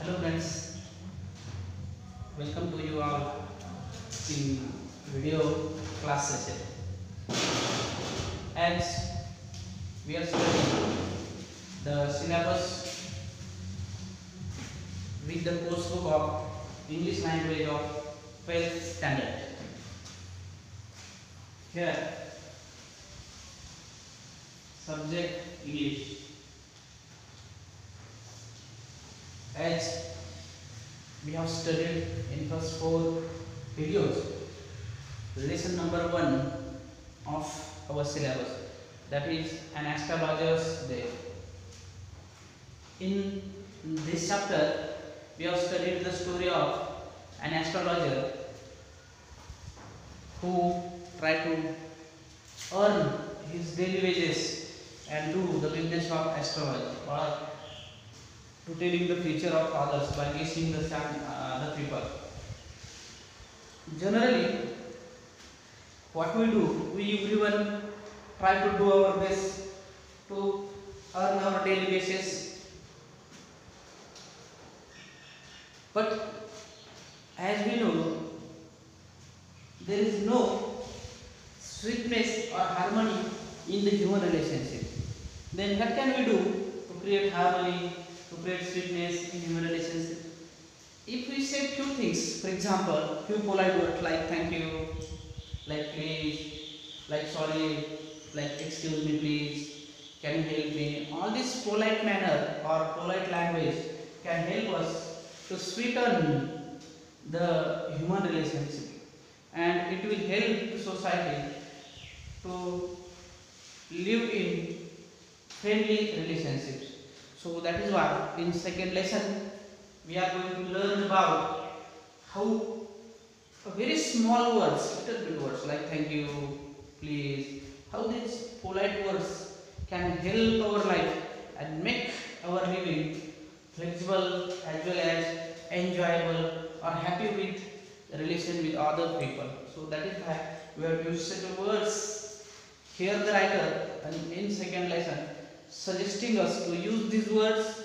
Hello friends, welcome to you all in video class session. As we are studying the syllabus with the course book of English language of 12th standard. Here, subject English. As we have studied in first 4 videos, lesson number 1 of our syllabus, that is an astrologer's day. In this chapter, we have studied the story of an astrologer who tried to earn his daily wages and do the business of astrology, or to telling the future of others by guessing the people. Generally, what we do, we everyone try to do our best to earn our daily basis. But as we know, there is no sweetness or harmony in the human relationship. Then what can we do to create harmony, to create sweetness in human relationship? If we say few things, for example, few polite words like thank you, like please, like sorry, like excuse me please, can you help me? All this polite manner or polite language can help us to sweeten the human relationship, and it will help the society to live in friendly relationships. So that is why in second lesson we are going to learn about how very small words, little bit words like thank you, please, how these polite words can help our life and make our living flexible as well as enjoyable or happy with the relation with other people. So that is why we have used such words. Here the writer in second lesson suggesting us to use these words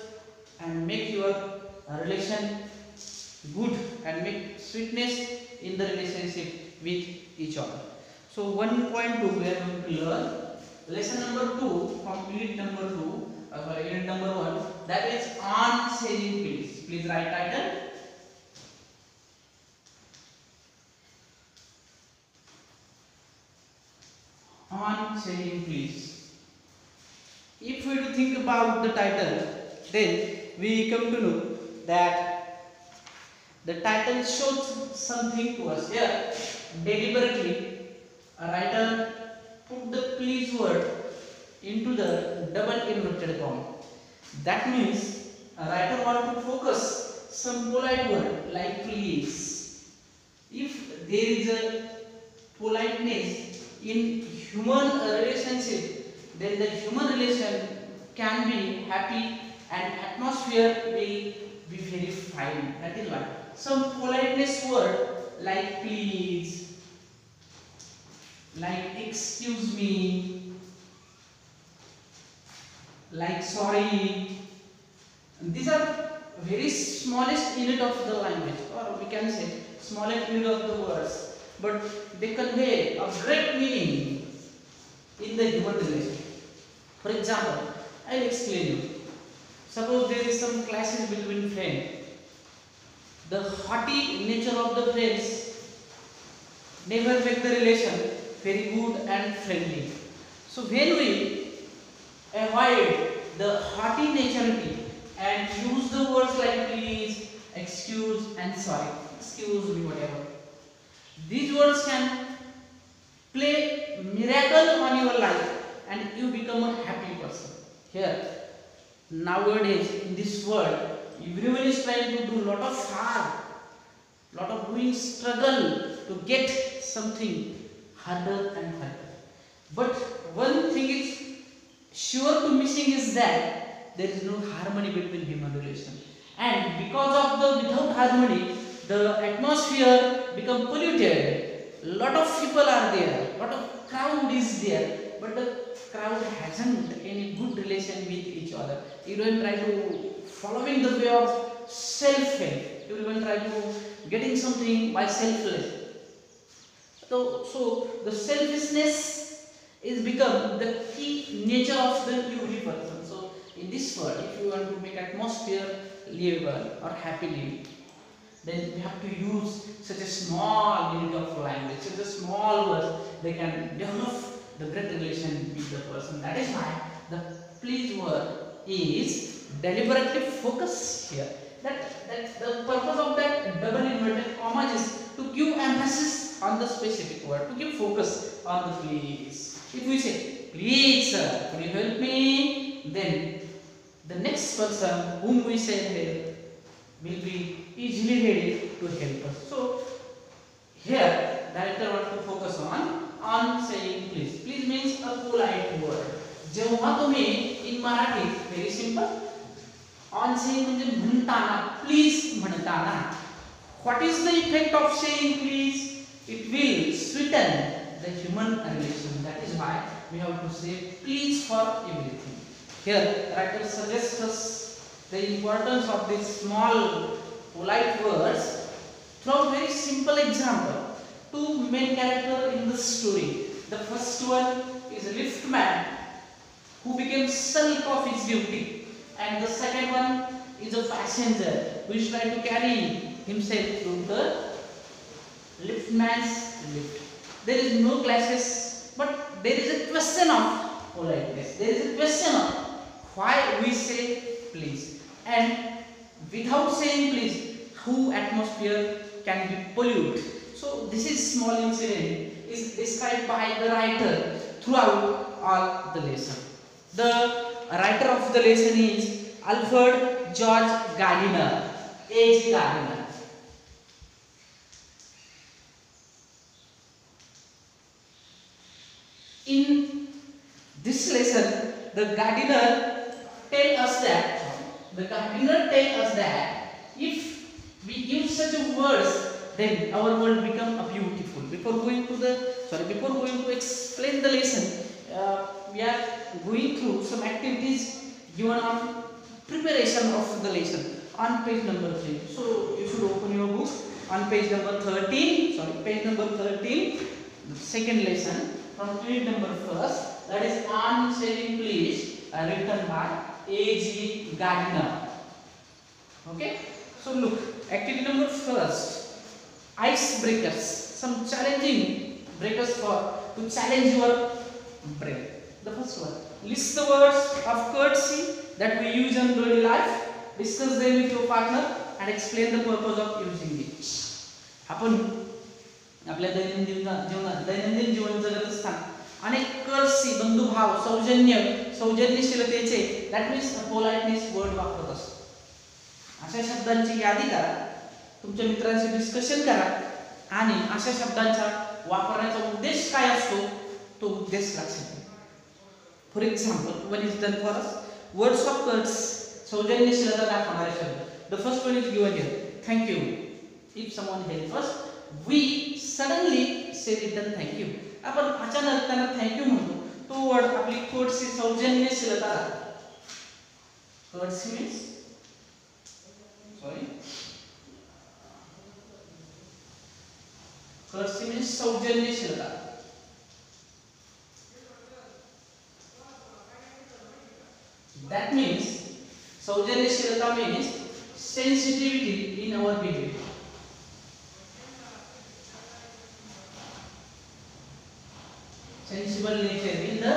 and make your relation good and make sweetness in the relationship with each other. So 1.2 we are going to learn lesson number 2 from unit number 2, unit number 1, that is on saying please. Please write title. On saying please. If we do think about the title, then we come to know that the title shows something to us. Here, deliberately, a writer put the please word into the double inverted comma. That means a writer wants to focus some polite word like please. If there is a politeness in human relationship, then the human relation can be happy and atmosphere will be very fine. That is why some politeness word like please, like excuse me, like sorry, these are very smallest unit of the language, or we can say smallest unit of the words, but they convey a great meaning in the human relation. For example, I will explain you. Suppose there is some clashes between friends. The haughty nature of the friends never make the relation very good and friendly. So when we avoid the haughty naturality and use the words like please, excuse and sorry, excuse me, whatever, these words can play miracle on your life and you become a happy person. Here, nowadays in this world, everyone is trying to do lot of hard, lot of doing struggle to get something harder and harder. But one thing is sure to missing is that there is no harmony between human relation. And because of the without harmony, the atmosphere become polluted. Lot of people are there, lot of crowd is there, but the crowd hasn't any good relation with each other. You don't try to following the way of self-help. Everyone try to getting something by selfless. So the selfishness is become the key nature of the every person. So in this world, if you want to make atmosphere livable or happy living, then we have to use such a small unit of language, such a small word. They can develop the great relation with the person. That is why the please word is deliberately focused here. That the purpose of that double inverted commas is to give emphasis on the specific word, to give focus on the please. If we say, please sir, could you help me? Then the next person whom we say help will be easily ready to help us. So here director wants to focus on saying please. Please means a polite word. जेव्हा तुम्ही in Marathi, very simple, on saying म्हणजे म्हणताना, please म्हणताना, what is the effect of saying please? It will sweeten the human relation. That is why we have to say please for everything. Here writer suggests us the importance of these small polite words through a very simple example. Two main characters in the story. The first one is a liftman who became sulk of his duty, and the second one is a passenger who is trying to carry himself through the liftman's lift. There is no classes, but there is a question of politeness. There is a question of why we say please, and without saying please, how atmosphere can be polluted. So this is small incident is described by the writer throughout all the lesson. The writer of the lesson is Alfred George Gardiner, A.G. Gardiner. In this lesson, the Gardiner tell us that if we use such words, then our world become beautiful. Before going to explain the lesson, we are going through some activities given on preparation of the lesson on page number 3. So you should open your book on page number 13. Page number 13, the second lesson from page number 1. That is on saying please, written by A.G. Gardiner. Okay. So look, activity number 1. Icebreakers. Some challenging breakers to challenge your brain. The first one, list the words of courtesy that we use in daily life, discuss them with your partner and explain the purpose of using it. आपण आपल्या दैनंदिन जीवन जगत असताना अनेक courtesy, बंधुभाव, सौजन्यशीलतेचे, that means politeness word वापरत असतो. अशा शब्दांची यादी करा, तुमच्या मित्रांशी डिस्कशन करा आणि अशा शब्दांचा वापरण्याचा उद्देश काय असतो तो उद्देश लक्षात घ्या. For example, one is done for us, words of courtesy, सौजन्यशीलता दाखवणारे शब्द. The first one is given here, thank you. If someone help us, we suddenly say return thank you. आपण अचानक त्यांना थँक यू म्हणतो, तो वर्ड आपली courtesy, सौजन्यशीलता दाखवतो. कर्ट्सी मीन्स कर्ट्सी मीन्स सौजन्यशीलता. That means सौजन्यशीलता means sensitivity in our behavior. Sensible nature in the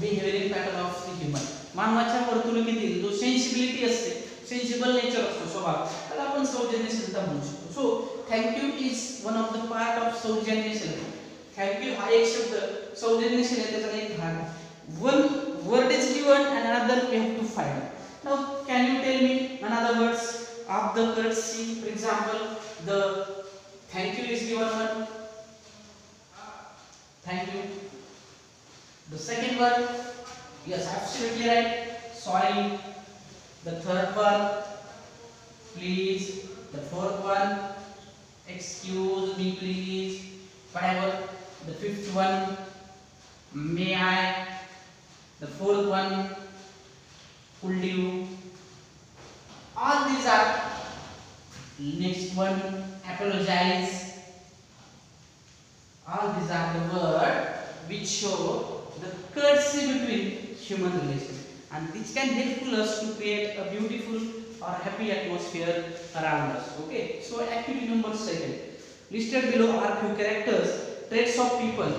behavioral pattern of the human. मानवाच्या वर्तणुकीतील जो सेन्सिबिलिटी असते, सेन्सिबल नेचर असतो स्वभाव, त्याला आपण सौजन्यशीलता म्हणू शकतो. So thank you is one of the part of सौजन्यशीलता. थँक यू हा एक शब्द सौजन्यशीलतेचा एक भाग आहे. One word is given and another we have to find. Now can you tell me another words of the courtesy? For example, the thank you is given one. Thank you. The second one, yes, absolutely right, sorry. The third one, please. The fourth one, excuse me please, whatever. The fifth one, may I. The fourth one, could you. All these are Next one, apologize. All these are the words which show the courtesy between human relations, and which can help us to create a beautiful or happy atmosphere around us. Okay, so activity number 2. Listed below are few characters, traits of people.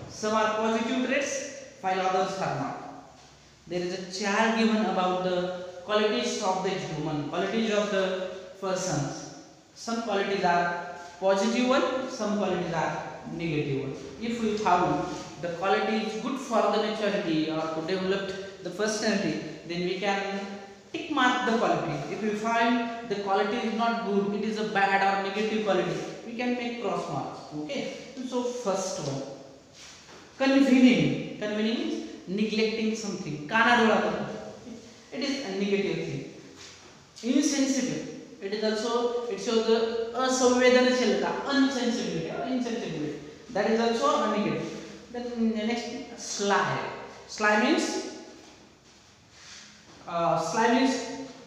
Some are positive traits, while others are not. There is a chart given about the qualities of the human, qualities of the persons. Some qualities are positive one, some qualities are negative one. If we found the quality is good for the maturity or to develop the personality, then we can tick mark the quality. If we find the quality is not good, it is a bad or negative quality, we can make cross marks. Okay. So first one, convening. Convening means neglecting something. Kanadola. It is a negative thing. Insensitive. It is also, it shows the asanvedanashilta, insensibility. That is also a negative. Then next, sly. Sly means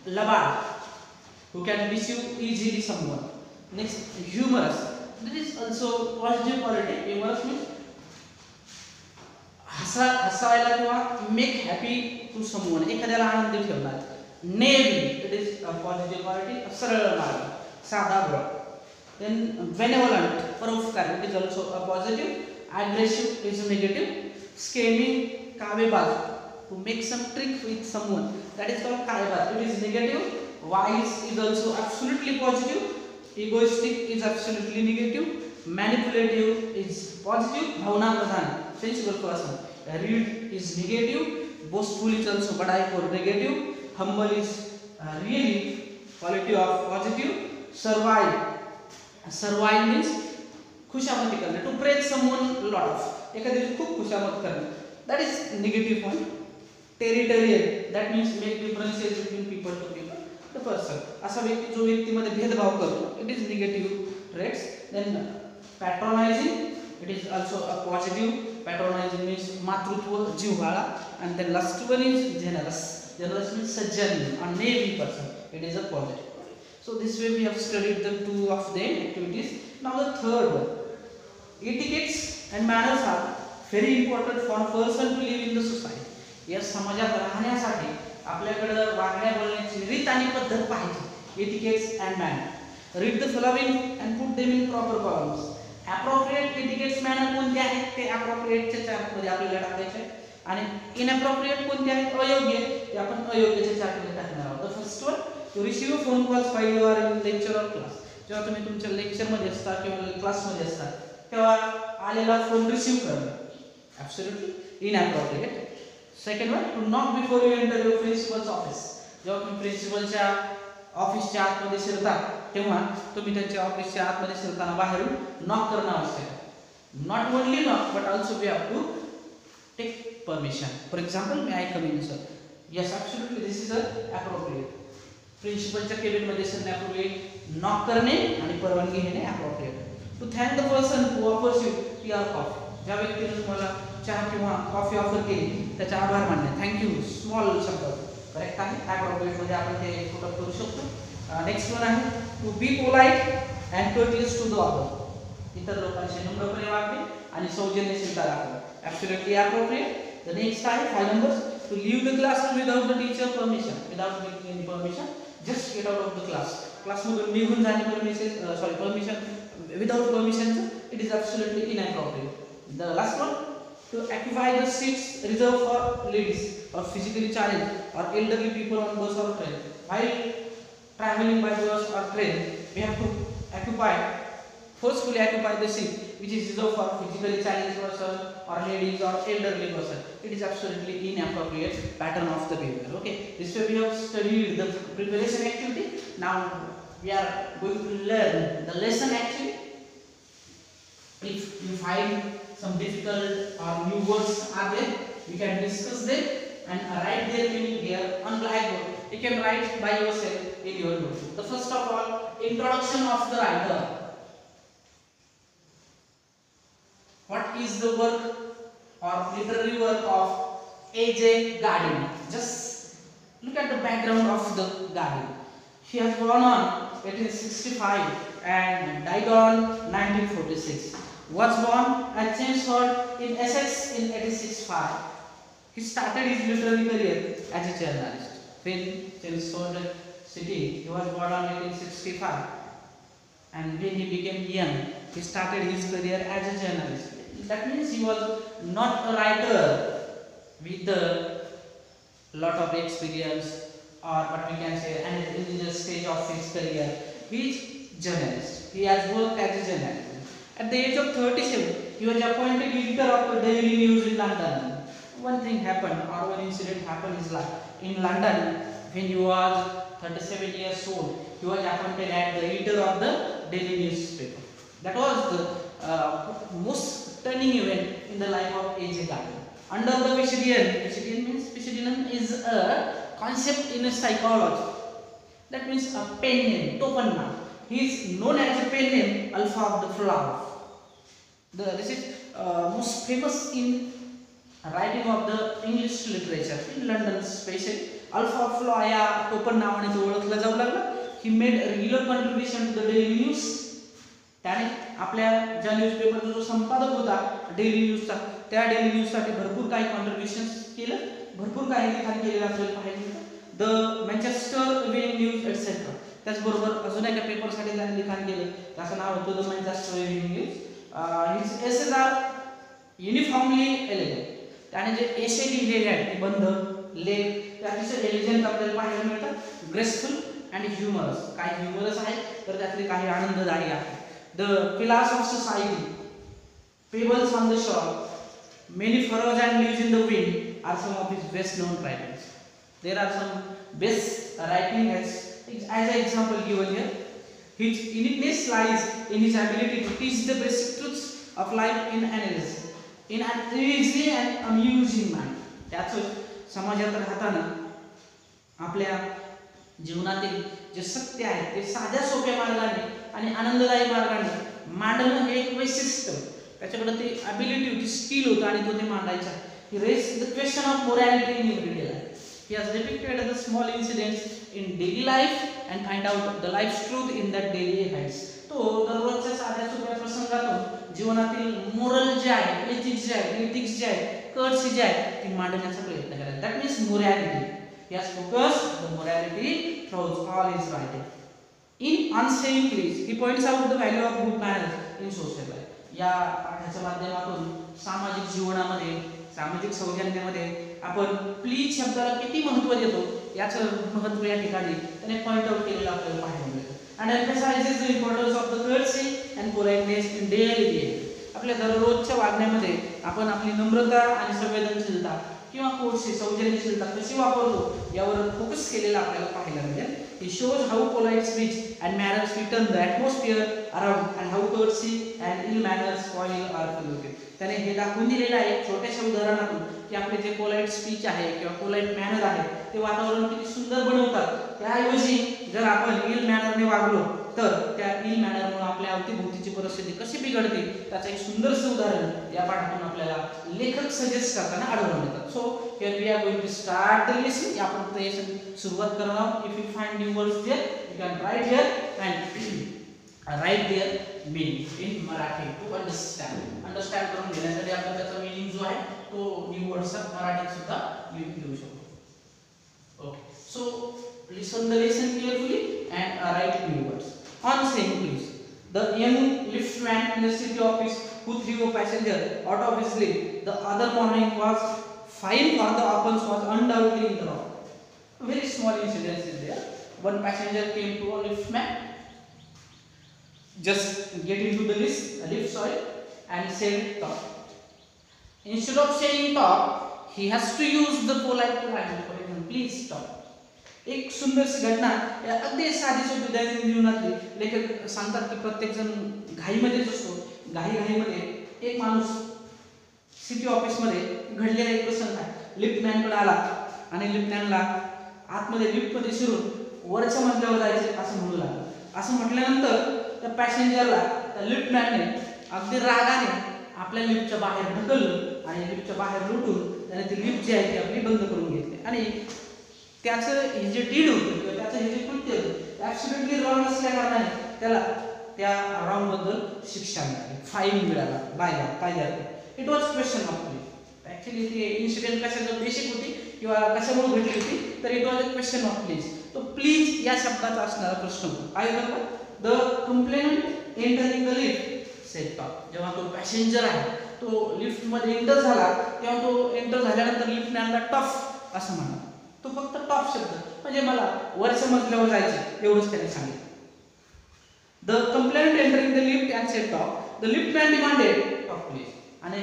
labad, who can deceive easily someone. Next, humorous. That is also positive quality. Humorous means हसायला किंवा make happy to someone, एखाद्याला आनंदी ठेवणार. Navy, it is a positive quality, सरळ मार्ग, साधा बोल. Then benevolent, परोपकारी, it is also a positive. Aggressive is a negative. Scheming, कावेबाज, to make some trick with someone, that is called कावेबाज, it is negative. Wise is also absolutely positive. Egoistic is absolutely negative. Manipulative is positive. Bhavna Pradhan, sensible person. Rude is negative. Boastful is also badai for negative. Humble is really quality of positive. Servile means खुशामती करणे, to praise someone lot of, एखाद्याची खूप खुशामत करणे, that is negative one. Territorial, that means make differences between people to people. The person, असा व्यक्ती जो व्यक्तीमध्ये भेदभाव करतो, it is negative traits. Then patronizing, it is also a positive. Patronizing means मातृत्व, जिव्हाळा. And then last one is generous. Generous means sajjan, a navy person, it is a positive. So this way we have studied the two of the activities. Now the third one, etiquettes and manners are very important for a person to live in the society. या समाजात राहण्यासाठी आपल्याकडे वागण्या बोलण्याची रीत आणि पद्धत पाहिजे. etiquettes and manners. Read the following and put them in proper columns. Appropriate etiquettes manner कोणते आहेत ते appropriate च्या चार्ट मध्ये आपल्याला टाकायचे, आणि inappropriate कोणते आहेत, अयोग्य, ते आपण अयोग्यच्या चार्ट मध्ये टाकणार आहोत. The first one, to receive phone calls while you are in lecture or class. जेव्हा तुम्ही तुमच्या लेक्चर मध्ये असता किंवा क्लास मध्ये असता तेव्हा आलेला फोन रिसीव्ह करणं, absolutely inappropriate. Second one, to knock before you enter your principal's office. जेव्हा तुम्ही प्रिन्सिपलच्या ऑफिसच्या आतमध्ये शिरता तेव्हा तुम्ही त्यांच्या ऑफिसच्या आतमध्ये शिरताना बाहेरून नॉक करणं आवश्यक आहे. Not only knock but also we have to take permission. For example, may I come in, sir? Yes, absolutely, this is appropriate. प्रिन्सिपलच्या केबिन मध्ये शिरण्यापूर्वी नॉक करणे आणि परवानगी घेणे appropriate. To thank the person who offers you tea or coffee. ज्या व्यक्तीने तुम्हाला चहा किंवा कॉफी ऑफर केली त्याचा आभार मानणे, थँक्यू, स्मॉल शब्द करेक्ट आहे. appropriate मध्ये आपण ते पुट करू शकतो. नेक्स्ट वन आहे, to be polite and courteous to the other. इतर लोकांशी नम्रपणे वागणे आणि सौजन्यशीलता दाखवणे, absolutely appropriate. The next आहे 5 numbers, to leave the classroom without the teacher permission. Without getting any permission, just get out of the class. क्लासमधून निघून जाणे permission without permission, it is absolutely inappropriate. The last one, to occupy the seats reserved for ladies or physically challenged or elderly people on bus or train. While traveling by bus or train, we have to forcefully occupy the seat which is reserved for physically challenged person or ladies or elderly person. It is absolutely inappropriate pattern of the behavior. Okay, this way we have studied the preparation activity. Now we are going to learn the lesson actually. If you find some difficult or new words are there, we can discuss them and write their meaning here on blackboard. You can write by yourself in your notebook. The first of all, introduction of the writer. What is the work or literary work of A.J. Gardiner? Just look at the background of the Gardiner. He has born on 1865 and died on 1946. Was born at Chelmsford in Essex in 1865. He started his literary career as a journalist. In Chelmsford city, he was born on 1865, and when he became young, he started his career as a journalist. That means he was not a writer with a lot of experience, or what we can say, and in the stage of his career, he is journalist. He has worked as a journalist. At the age of 37, he was appointed editor of the Daily News in London. One thing happened, or one incident happened in London when he was 37 years old. He was appointed as the editor of the Daily newspaper. That was the most turning event in the life of A.J. Gardner. Under the Pisidian is a concept in psychology. That means a pen name, token noun. He is known as a pen name Alpha of the Flower. This is most famous in writing of the English literature in London, especially. Alpha of Flower या टोपण नावाने तो ओळखला जाऊ लागला. He made a regular contribution to the Daily News. त्याने आपल्या ज्या न्यूजपेपरचा जो संपादक होता डेली न्यूजचा, त्या डेली न्यूजसाठी भरपूर काही कॉन्ट्रीब्युशन्स केलं, भरपूर काही लिखाण केलेलं आपल्याला पाहायला मिळतं. The Manchester evening news etcetera. त्याचबरोबर अजून एका पेपरसाठी त्याने लिखाण केलं, त्याचं नाव होतं the Manchester evening news. His essays are uniformly elegant. त्याने जे एसे लिहिलेले आहेत, निबंध, लेख, ते अतिशय एलिगंट आपल्याला पाहायला मिळतात. Graceful and humorous. काही ह्युमरस आहेत तर त्यातले काही आनंददायी आहेत. The pillars of society, Pebbles on the shore, Many furrows and leaves in the wind are some of his best known writings. There are some best writing as an example given here. His uniqueness lies in his ability to teach the basic truths of life in analysis, in an easy and amusing manner. त्याचं समाजात राहताना आपल्या जीवनातील जे सत्य आहे ते साध्या सोप्या मार्गाने आणि आनंददायी मार्गाने मांडणं हे एक वैशिष्ट्य. त्याच्याकडे ते ॲबिलिटी होती, स्किल होतं आणि तो ते मांडायचा. He raised the question of morality in everyday life. He has depicted the small incidents in daily life and find out the life's truth in that daily events. तो दररोजच्या साध्या सोप्या प्रसंगातून जीवनातील मोरल जे आहे, एथिक्स जे आहे, कर्तव्य जे आहे ती मांडण्याचा प्रयत्न करायचा. That means morality. He has focused the morality throughout all his writing. In Unsaying Pleas, he points out the value of good manners in social life. या पाठाच्या माध्यमातून सामाजिक जीवनामध्ये, सामाजिक सौजन्यामध्ये आपण प्लीज शब्दाला किती महत्त्व देतो याचं महत्त्व या ठिकाणी त्याने पॉइंट आउट केलेलं आपल्याला पाहायला मिळतं. And emphasizes the importance of the courtesy and politeness in daily behavior. आपल्या दररोजच्या वागण्यामध्ये आपण आपली नम्रता आणि संवेदनशीलता किंवा कोर्टशी सौजन्यशीलता कशी वापरतो यावर फोकस केलेला आपल्याला पाहायला मिळेल. He shows how polite speech and manners sweeten the atmosphere around and how courtesy and ill manners spoil or pollute it. त्याने हे दाखवून दिलेलं आहे छोट्याशा उदाहरणातून की आपले जे पोलाइट स्पीच आहे किंवा पोलाइट मॅनर आहे ते वातावरण किती सुंदर बनवतात. त्याऐवजी जर आपण इल मॅनरने वागलो तर त्या इल मॅनरमुळे आपल्या अवतीभोवतीची परिस्थिती कशी बिघडते त्याचं एक सुंदरसं उदाहरण या पाठातून आपल्याला लेखक सजेस्ट करताना आढळून येतात. So here we are going to start the lesson. आपण लेसन सुरुवात करणार आहोत. If you find new words there you can write here and write their meaning in Marathi to understand करून घेण्यासाठी आपण त्याचा मीनिंग जो आहे तो न्यू वर्ड्सचा मराठीत सुद्धा लिहून घेऊ शकतो. Okay, so listen the lesson carefully and write new words. Unsaying Pleas. The young liftman in the city office who threw a passenger out of his lift the other morning was fined for the offense was undoubtedly in the wrong. A very small incident is there. One passenger came to a liftman, just get into the lift, and said stop. Instead of saying stop, he has to use the polite language. For example, please stop. एक सुंदरशी घटना अगदी साधी सोपी दैनंदिन जीवनातली. लेखक सांगतात की प्रत्येक जण घाईमध्येच असतो. घाईमध्ये एक माणूस सिटी ऑफिसमध्ये घडलेला एक प्रसंग आहे. लिफ्टमॅनकडे आला आणि लिफ्टमॅनला आतमध्ये लिफ्टमध्ये शिरून वरच्या मजल्यावर जायचं असं म्हणू लागला. असं म्हटल्यानंतर त्या पॅसेंजरला त्या लिफ्टमॅनने अगदी रागाने आपल्या लिफ्टच्या बाहेर ढकललं आणि लिफ्टच्या बाहेर लुटून त्याने ती लिफ्ट जी आहे ती आपली बंद करून घेतली. आणि त्याचं हे जे डीड होतं किंवा त्याचं हे जे कृत्य होतं ॲब्सोल्युटली रॉंग असल्या कारणाने त्याला त्या रॉंग बद्दल शिक्षा मिळाली, फाईन मिळाला कायद्यात. It was question of please. Actually ते इन्सिडेंट कशाचं बेसिक होती किंवा कशामुळे घडली होती, तर it was a question of please. तो प्लीज या शब्दाचा असणारा प्रश्न होता. काय होता? The complainant entering the lift said top. जेव्हा तो पॅसेंजर आहे तो लिफ्टमध्ये एंटर झाला तेव्हा तो एंटर झाल्यानंतर लिफ्टमॅनला टॉप असं म्हणा. तो फक्त टॉप शब्द म्हणजे मला वरच्या मजल्यावर जायचे एवढंच त्याने सांगितलं. The complainant entering the lift and said top. The liftman demanded top please. आणि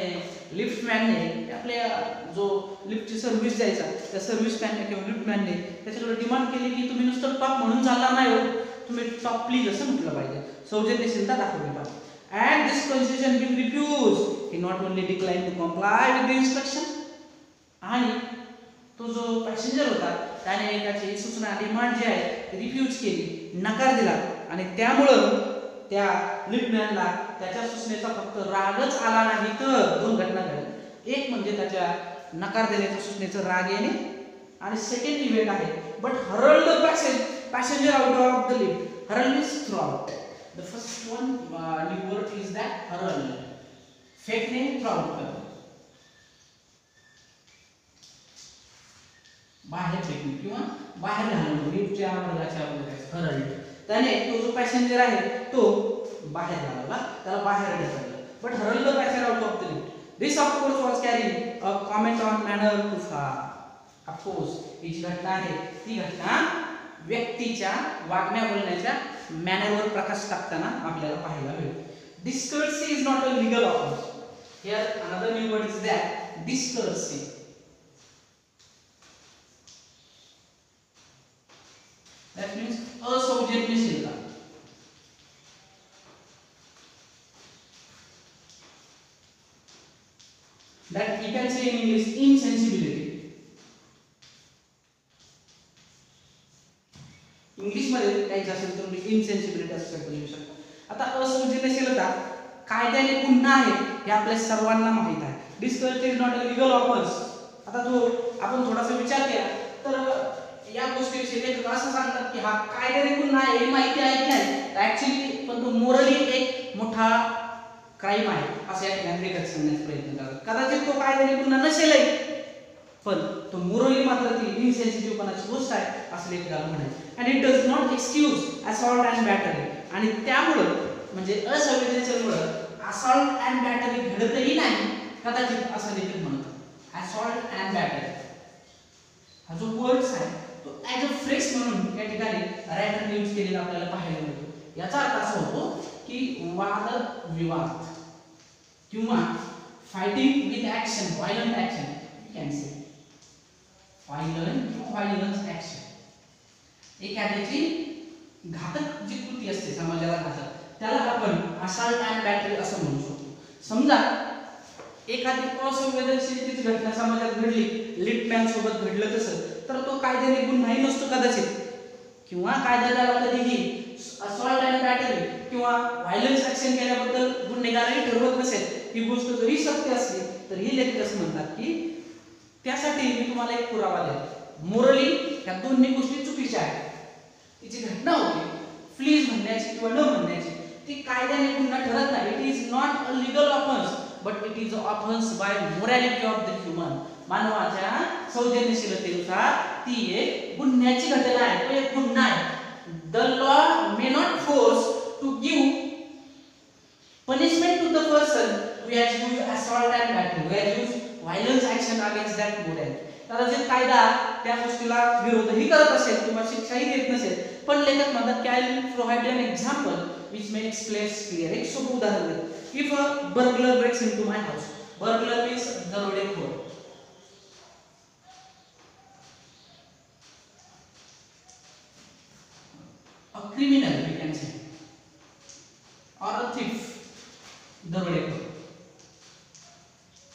लिफ्टमॅनने आपल्या जो लिफ्टची सर्व्हिस द्यायचा त्या सर्व्हिसमॅनने किंवा लिफ्टमॅनने त्याच्याकडे डिमांड केली की तुम्ही नुसतं टॉप म्हणून चालणार नाही हो, तुम्ही टॉप प्लीज असं म्हटलं पाहिजे, सौजन्यशीलता दाखवली पाहिजे. And this concession being refused, he not only declined to comply with the instruction, आणि तो जो पॅसेंजर होता त्याने त्याची सूचना डिमांड जी आहे ती रिफ्यूज केली, नकार दिला. आणि त्यामुळं त्या लिफ्टमॅनला त्याच्या सूचनेचा फक्त रागच आला नाही, तर दोन घटना घडल्या. एक म्हणजे त्याच्या नकार देण्याच्या सूचनेचा राग येणे, आणि सेकंड इव्हेंट आहे but hurled the passenger out of the lift. Hurled means throw out. The first one new word is that herald. फेकणे, throw out करणे, बाहेर फेकणे किंवा बाहेर घालवणे, लिफ्टच्या मार्गाच्या वगैरे herald. त्याने तो जो पॅसेंजर आहे तो बाहेर घालवला, त्याला बाहेर ढकललं. But herald the passenger out of the lift. This of course was carrying a comment on manner too far. Of course ही जी घटना आहे ती घटना व्यक्तीच्या वागण्या बोलण्याच्या मॅनरवर प्रकाश टाकताना आपल्याला पाहायला मिळेल. Discourtesy is not a legal offence. Here another new word is that discourtesy. That means असौजन्यशीलता. That you can say in English insensibility. English मध्ये काही असेल तर तुम्ही इनसेन्सिबिलिटी असं शब्द लिहू शकता. आता असौजन्यशीलता कायद्याने गुन्हा आहे हे आपल्या सर्वांना माहित आहे. Discourtesy is not a legal offence. आता तो आपण थोडासा विचार केला तर या गोष्टीविषयी लेखक असं सांगतात की हा कायद्याने गुन्हा आहे हे माहिती आहे की नाही, ऍक्च्युली पण तो मोरली एक मोठा क्राईम आहे असं या ठिकाणी लेखक सांगण्याचा प्रयत्न करतात. कदाचित तो कायद्याने गुन्हा नसेलही पण तो मोरली मात्र ती इनसेन्सिटिव्हपणाची गोष्ट आहे असं लेखकाला म्हणायचं. And it does not excuse assault and battery. आणि त्यामुळं म्हणजे असंवेदनशीलमुळं असॉल्ट अँड बॅटरी घडतही नाही कदाचित असं लेखक म्हणतो. असॉल्ट अँड बॅटरी हा जो वर्ड्स आहे तो ॲज अ फ्रेश म्हणून या ठिकाणी रायटरने यूज केलेला आपल्याला पाहायला मिळतो. याचा अर्थ असा होतो की वाद विवाद किंवा fighting with action, violent action can say violence action. एखाद्याची घातक जी कृती असते समाजाला घातक त्याला आपण असॉल्ट अँड बॅटरी असं म्हणू शकतो. समजा एखादी असंवेदनशीलतेची घटना समाजात घडली, लिफ्टमॅन सोबत घडलं तसं, तर तो कायद्याने गुन्हाही नसतो कदाचित किंवा कायद्याला कधीही असॉल्ट अँड बॅटरी किंवा व्हायलन्स ॲक्शन केल्याबद्दल गुन्हेगारही ठरवत नसेल. ही गोष्ट जरी सत्य असली तर ही लेखक असं म्हणतात की त्यासाठी मी तुम्हाला एक पुरावा देतो. मोरली या दोन्ही गोष्टी चुकीच्या आहेत. तिची घटना होती प्लीज म्हणण्याची किंवा न म्हणण्याची, ती कायद्याने गुन्हा ठरत नाही. It is not a legal offence but it is a offence by morality of the human. मानवाच्या सौजन्यशीलतेनुसार ती एक गुन्ह्याची घटना आहे, तो एक गुन्हा आहे. The law may not force to give punishment to the person who has used assault and battery, who has used violence action against that morality. कदाचित कायदा त्या गोष्टीला विरोधही करत असेल किंवा शिक्षाही देत नसेल, पण लेखक म्हणतात की I will provide an example which may explain clear. एक सोपं उदाहरण देतो. If a burglar breaks into my house. Burglar means दरोडेखोर. A criminal we can say or a thief. दरोडेखोर,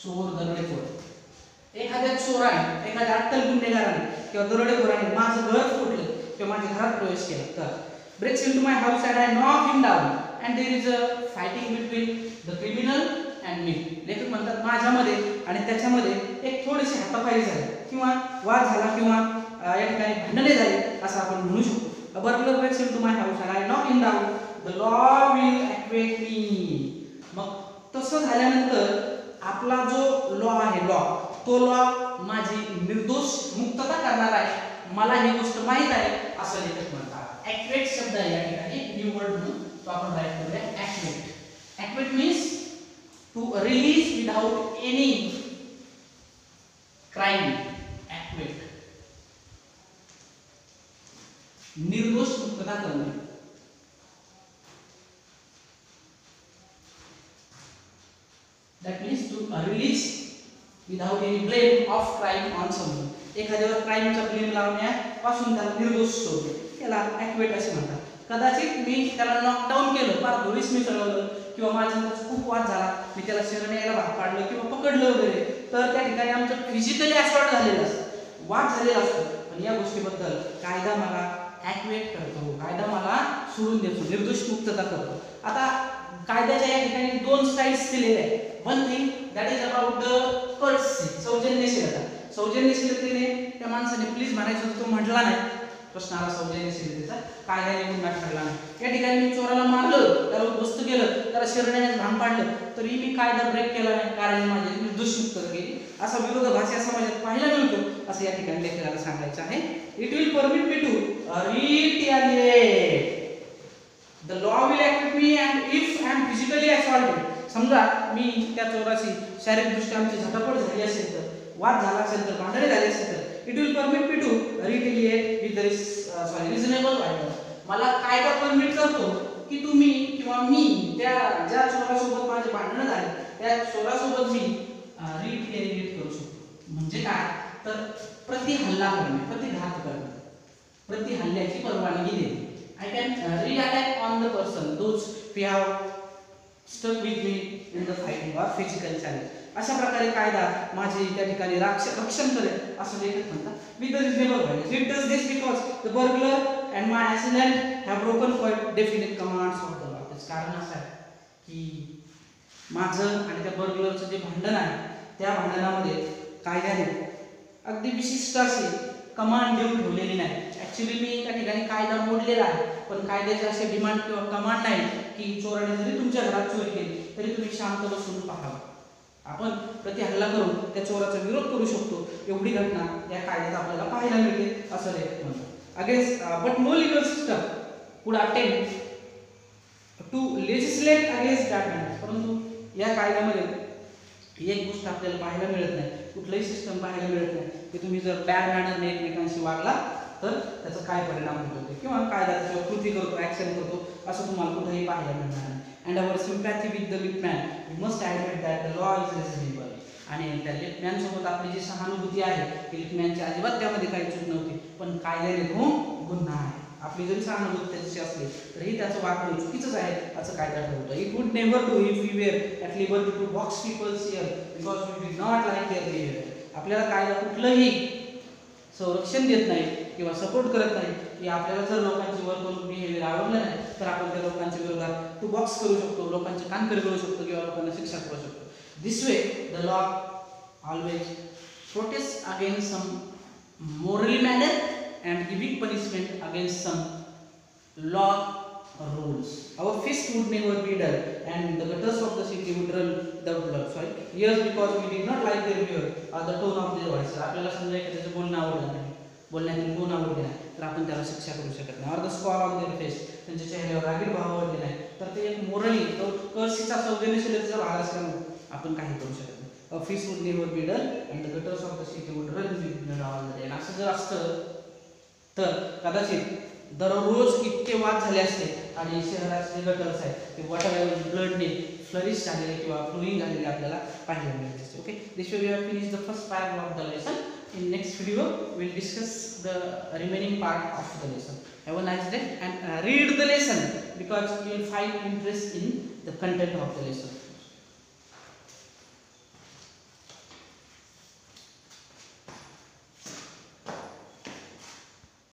चोर, दरोडेखोर. एखाद्या चोराने, एखाद्या अट्टल गुन्हेगाराने किंवा दरोडेखोराने माझं घर फोडलं किंवा माझ्या घरात प्रवेश केला तर breaks into my house and I knock him down and there is a fighting between the criminal and me. लेखक म्हणतात माझ्यामध्ये आणि त्याच्यामध्ये एक थोडीशी हातापाई झाली किंवा वाद झाला किंवा या ठिकाणी भांडणे झाली असं आपण म्हणू शकतो. A burglar breaks into my house and I knock him down. The law will acquit me. मग तसं झाल्यानंतर आपला जो लॉ आहे तो लॉ माझी निर्दोष मुक्तता करणार आहे. मला ही गोष्ट माहित आहे असं लेखक म्हणतात. ॲक्वेट शब्द आहे या ठिकाणी न्यू वर्ड म्हणून तो आपण राईट करूया. Acquit. Acquit means to release without any crime. Acquit निर्दोष मुक्तता करणे. That means to release without any blame of crime on someone. एखाद्यावर क्राईमचा ब्लेम लावण्यापासून त्याला निर्दोष सोडणे त्याला ॲक्वेट असे म्हणतात. कदाचित मी त्याला नॉकडाऊन केलं, फार धुळीस मी चढवलं किंवा माझ्या खूप वाद झाला, मी त्याला शरण यायला भाग पाडलं किंवा पकडलं वगैरे, तर त्या ठिकाणी आमचं फिजिकली असॉल्ट झालेलं असतं, वाद झालेला असतो. पण या गोष्टीबद्दल कायदा मला ॲक्वेट करतो, कायदा मला सोडून देतो, निर्दोष मुक्तता करतो. आता कायद्याच्या या ठिकाणी दोन स्टाईल्स दिलेल्या आहेत. One thing that is about the courtesy, सौजन्यशीलता. सौजन्यशीलतेने त्या माणसाने प्लीज म्हणायचं होतं, तो म्हटला नाही. प्रश्न आला सौजन्यशीलतेचा, कायद्याने गुन्हा ठरला नाही. या ठिकाणी मी चोराला मारलं, त्याला उद्ध्वस्त केलं, त्याला शरण्यास भाग पाडलं, तरी मी कायदा ब्रेक केला नाही कारण माझी निर्दोष मुक्तता केली. असा विरोधाभास या समाजात पाहायला मिळतो असं या ठिकाणी लेखकाला सांगायचं आहे. It will permit me to retaliate. The law will acquit me and if I am physically assaulted. समजा मी त्या चोराशी शारीरिकदृष्ट्या आमची झटापट झाली असेल, तर वाद झाला असेल, तर भांडणे झाले असेल, तर it will permit me to retaliate with reasonable violence. मला कायदा परमिट करतो की तुम्ही किंवा मी त्या ज्या चोरासोबत माझे भांडणं झाले त्या चोरासोबत मी रिटेलिएट करू शकतो. म्हणजे काय तर प्रतिहल्ला करणे, प्रतिघात करणे, प्रतिहल्ल्याची परवानगी देणे. I can re-attack on the person those who have stuck with me in the fighting or physical challenge. अशा प्रकारे कायदा माझे त्या ठिकाणी रक्षण करेल असं लेखक म्हणतात. With the reasonable violence. It does this because the burglar and my assailant have broken quite definite commands of the law. त्याचं कारण असं आहे की माझं आणि त्या बर्गलरचं जे भांडण आहे त्या भांडणामध्ये कायद्याने अगदी विशिष्ट अशी कमांड देऊन ठेवलेली नाही. ॲक्च्युली मी त्या ठिकाणी कायदा मोडलेला आहे, पण कायद्याचे असे डिमांड किंवा कमांड नाही की चोराने जरी तुमच्या घरात चोरी केली तरी तुम्ही शांत बसून पाहावं. आपण प्रतिहल्ला करून त्या चोराचा विरोध करू शकतो. एवढी घटना या कायद्यात आपल्याला पाहायला मिळते असं लेखक म्हणतात. Against but no legal system could attempt to legislate against that manners. परंतु या कायद्यामध्ये एक गोष्ट आपल्याला पाहायला मिळत नाही, कुठलंही सिस्टम पाहायला मिळत नाही की तुम्ही जर बॅड मॅनरने एकमेकांशी वागला तर त्याचा काय परिणाम होतो किंवा कायदा त्याच्यावर कृती करतो, ॲक्शन करतो असं तुम्हाला कुठेही पाहायला मिळणार नाही. And our sympathy with the Lipman we must admit that the law is reasonable. आणि त्या लिपमॅनसोबत आपली जी सहानुभूती आहे की लिपमॅनची अजिबात त्यामध्ये काही चूक नव्हती, पण कायद्याने तो गुन्हा आहे. आपली जरी सहानुभूती त्याची असली तरीही त्याचं वागणं चुकीचंच आहे असं कायदा ठरवतं. It would never do if we were at liberty to box peoples here because we did not like their behaviour. आपल्याला कायदा कुठलंही संरक्षण देत नाही किंवा सपोर्ट करत नाही की आपल्याला जर लोकांची वर्तणूक बिहेवियर आवडलं नाही तर आपण त्या लोकांच्या विरोधात टू बॉक्स करू शकतो, लोकांचे कान करू शकतो किंवा लोकांना शिक्षा करू शकतो. This way the law always protest against some morally manner and giving punishment against some law rules. Our fist would never be dull and the gutters of the city would run without blood. Sorry, yes, because we did not like their behavior or the tone of their voice. आपल्याला समजा एखाद्याचं बोलणं आवडलं नाही, बोलण्यातील गुण आवडले नाही तर आपण त्याला शिक्षा करू शकत नाही. और the score of their face, त्यांच्या चेहऱ्यावर रागीट भाव आवडले नाही तर ते एक मोरली कर्सीचा संवेदनशीलतेचा भाग असल्यामुळे आपण काही करू शकत नाही. A fist would never be dull and the gutters of the city would run with blood all the day. असं जर असतं तर कदाचित दररोज इतके वाद झाले असते आणि शहराचे गटर्स आहेत ते वॉटर ब्लडने फ्लरिश झालेले किंवा फ्लोईंग झालेले आपल्याला पाहायला मिळत असते. Okay, this way we have finished the first part of the lesson. In next video we will discuss the remaining part of the lesson. Have a nice day and read the lesson because you will find interest in the content of the lesson.